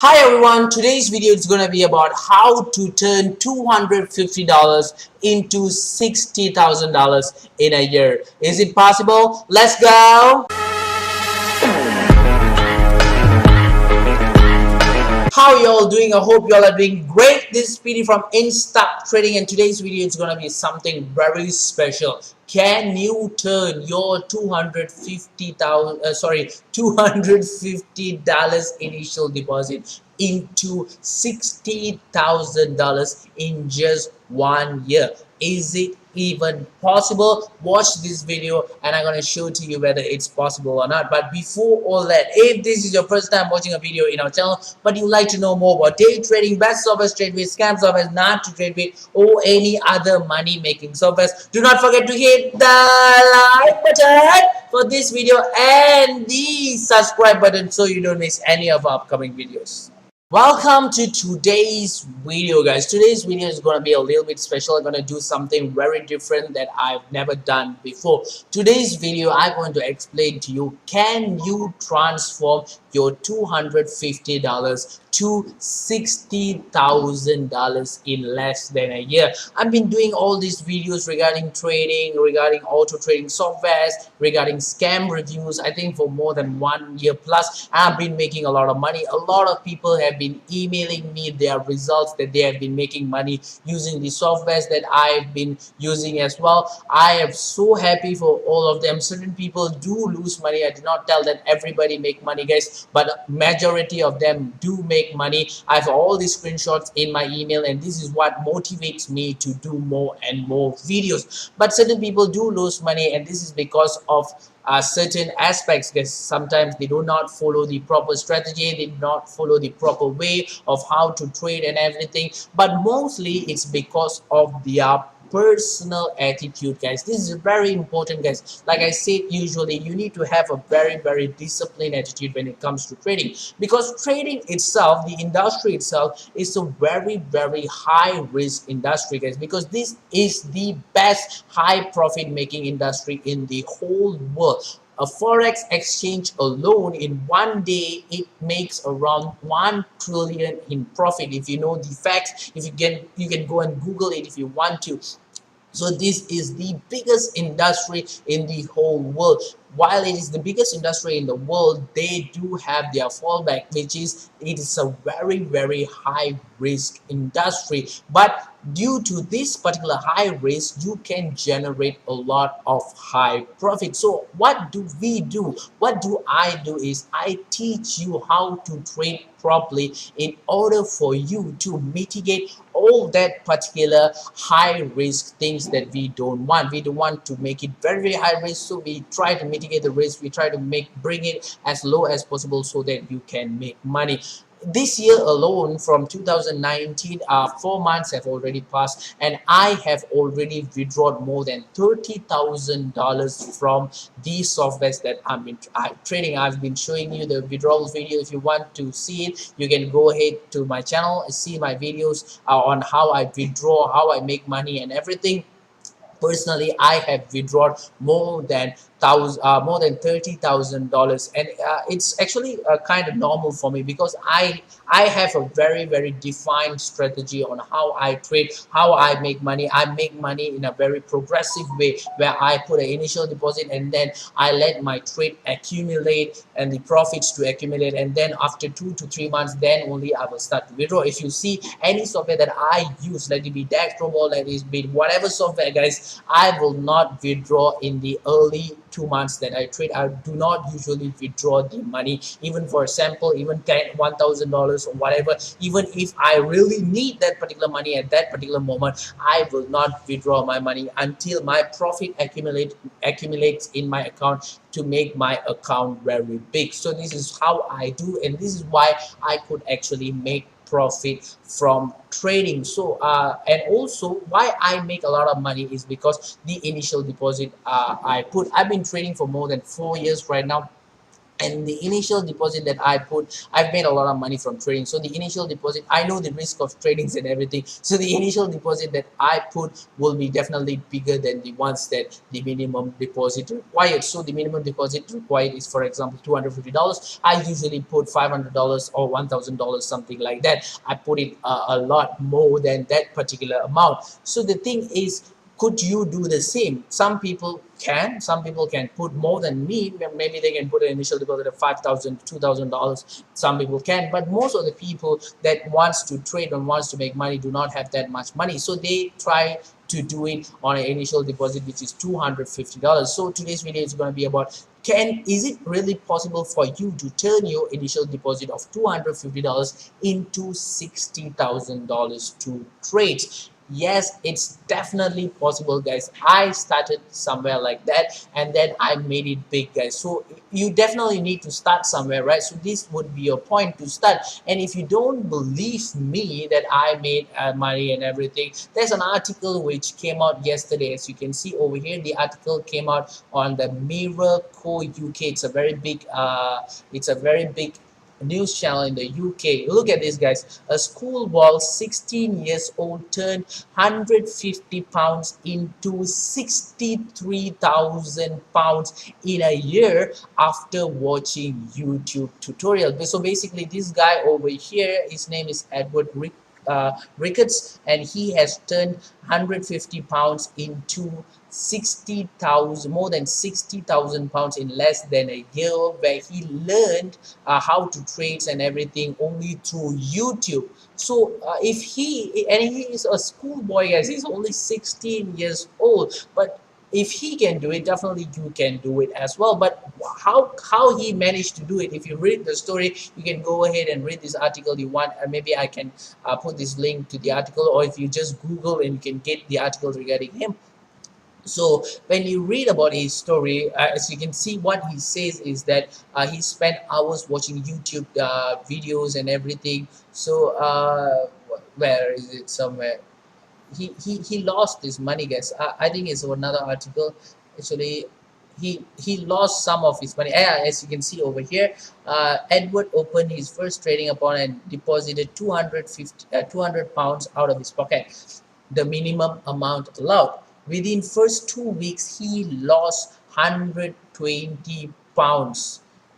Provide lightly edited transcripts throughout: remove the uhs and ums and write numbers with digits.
Hi everyone, today's video is going to be about how to turn $250 into $60,000 in a year. Is it possible? Let's go! How y'all doing? I hope y'all are doing great. This is PD from Instax Trading, and today's video is going to be something very special. Can you turn your $250 initial deposit into $60,000 in just 1 year? Is it even possible? Watch this video and I'm going to show to you whether it's possible or not. But before all that, if this is your first time watching a video in our channel but you like to know more about day trading, best software to trade with, scam software not to trade with, or any other money making software, do not forget to hit the like button for this video and the subscribe button so you don't miss any of our upcoming videos. Welcome to today's video, guys. Today's video is going to be a little bit special. I'm going to do something very different that I've never done before. Today's video, I'm going to explain to you, can you transform your $250 to $60,000 in less than a year? I've been doing all these videos regarding trading, regarding auto trading softwares, regarding scam reviews, I think for more than 1 year plus. I've been making a lot of money. A lot of people have been emailing me their results that they have been making money using the softwares that I've been using as well. I am so happy for all of them. Certain people do lose money. I do not tell that everybody make money, guys, but majority of them do make money. I have all these screenshots in my email, and this is what motivates me to do more and more videos. But certain people do lose money, and this is because of certain aspects, because sometimes they do not follow the proper strategy, they do not follow the proper way of how to trade and everything. But mostly it's because of their personal attitude, guys. This is very important, guys. Like I said, usually you need to have a very disciplined attitude when it comes to trading, because trading itself, the industry itself, is a very high risk industry, guys, because this is the best high profit making industry in the whole world. A forex exchange alone, in 1 day, it makes around 1 trillion in profit. If you know the facts, if you can go and Google it if you want to. So this is the biggest industry in the whole world. While it is the biggest industry in the world, they do have their fallback, which is it is a very high risk industry. But due to this particular high risk, you can generate a lot of high profit. So what do we do? What do I do is I teach you how to trade properly in order for you to mitigate all that particular high risk things that we don't want. We don't want to make it very high risk, so we try to mitigate the risk. We try to bring it as low as possible so that you can make money. This year alone, from 2019, 4 months have already passed, and I have already withdrawn more than $30,000 from these softwares that I'm trading. I've been showing you the withdrawal video. If you want to see it, you can go ahead to my channel and see my videos on how I withdraw, how I make money and everything. Personally, I have withdrawn more than $30,000, and it's actually kind of normal for me, because I have a very defined strategy on how I trade, how I make money. I make money in a very progressive way, where I put an initial deposit and then I let my trade accumulate and the profits to accumulate, and then after 2 to 3 months, then only I will start to withdraw. If you see any software that I use, let it be DAX Global, let it be whatever software, guys, I will not withdraw in the early 2 months that I trade. I do not usually withdraw the money, even for a sample, even $1,000 or whatever. Even if I really need that particular money at that particular moment, I will not withdraw my money until my profit accumulates in my account to make my account very big. So this is how I do, and this is why I could actually make profit from trading. So and also why I make a lot of money is because the initial deposit I've been trading for more than 4 years right now, And the initial deposit that I put, I've made a lot of money from trading. So the initial deposit, I know the risk of tradings and everything. So the initial deposit that I put will be definitely bigger than the ones that the minimum deposit required. So the minimum deposit required is, for example, $250. I usually put $500 or $1,000, something like that. I put it a lot more than that particular amount. So the thing is, could you do the same? Some people can put more than me. Maybe they can put an initial deposit of $5,000, $2,000. Some people can, but most of the people that wants to trade and wants to make money do not have that much money, so they try to do it on an initial deposit which is $250. So today's video is going to be about, is it really possible for you to turn your initial deposit of $250 into $60,000 to trade? Yes, it's definitely possible, guys. I started somewhere like that and then I made it big, guys. So you definitely need to start somewhere, right? So this would be your point to start. And if you don't believe me that I made money and everything, there's an article which came out yesterday. As you can see over here, the article came out on the Mirror Co UK. It's a very big news channel in the UK. Look at this, guys. A schoolboy 16 years old turned £150 into £63,000 in a year after watching YouTube tutorial. So basically, this guy over here, his name is Edward Ricketts, and he has turned £150 into more than £60,000 in less than a year, where he learned how to trade and everything only through YouTube. So if he is a schoolboy, guys, he's only 16 years old, but if he can do it, definitely you can do it as well. But how he managed to do it, if you read the story, you can go ahead and read this article you want. Maybe I can put this link to the article, or if you just Google and you can get the article regarding him. So when you read about his story, as you can see, what he says is that he spent hours watching YouTube videos and everything. So where is it? Somewhere he lost his money, guys. I think it's another article. Actually, he lost some of his money. As you can see over here, Edward opened his first trading account and deposited £200 out of his pocket, the minimum amount allowed. Within first 2 weeks, he lost £120.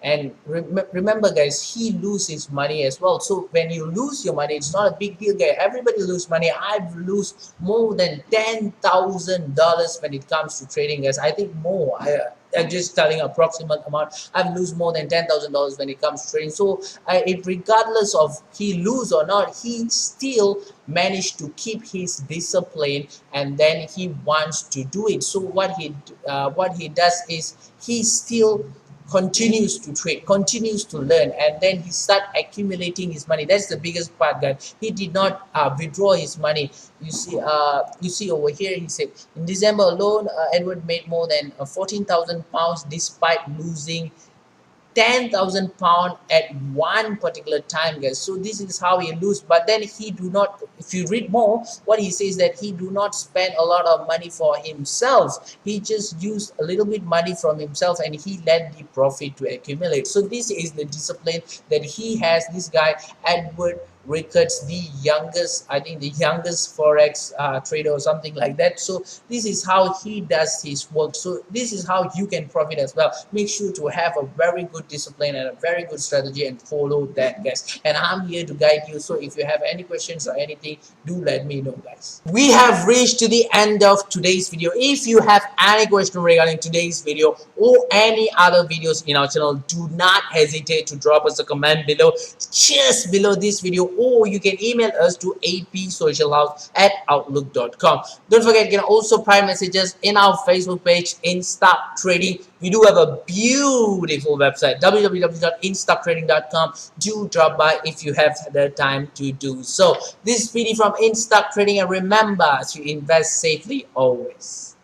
And remember, guys, he loses money as well. So when you lose your money, it's not a big deal, guys. Everybody lose money. I've lost more than $10,000 when it comes to trading, guys. I think more. I'm just telling approximate amount. I've lose more than $10,000 when it comes to trading. So regardless of he lose or not, he still managed to keep his discipline, and then he wants to do it. So what he does is he still continues to trade, continues to learn, and then he start accumulating his money. That's the biggest part, guys. He did not withdraw his money. You see over here, he said in December alone, Edward made more than £14,000 despite losing £10,000 at one particular time, guys. So this is how he lose. But then he do not, if you read more, what he says that he do not spend a lot of money for himself. He just used a little bit money from himself and he let the profit to accumulate. So this is the discipline that he has, this guy Edward Ricketts, the youngest, I think the youngest forex trader or something like that. So this is how he does his work. So this is how you can profit as well. Make sure to have a very good discipline and a very good strategy and follow that, guys. And I'm here to guide you. So if you have any questions or anything, do let me know, guys. We have reached to the end of today's video. If you have any question regarding today's video or any other videos in our channel, do not hesitate to drop us a comment below, just below this video, or you can email us to apsocialhouse@outlook.com. Don't forget, you can also private message us in our Facebook page, Instax Trading. We do have a beautiful website, www.instaxtrading.com. Do drop by if you have the time to do so. This is PD from Instax Trading, and remember to invest safely always.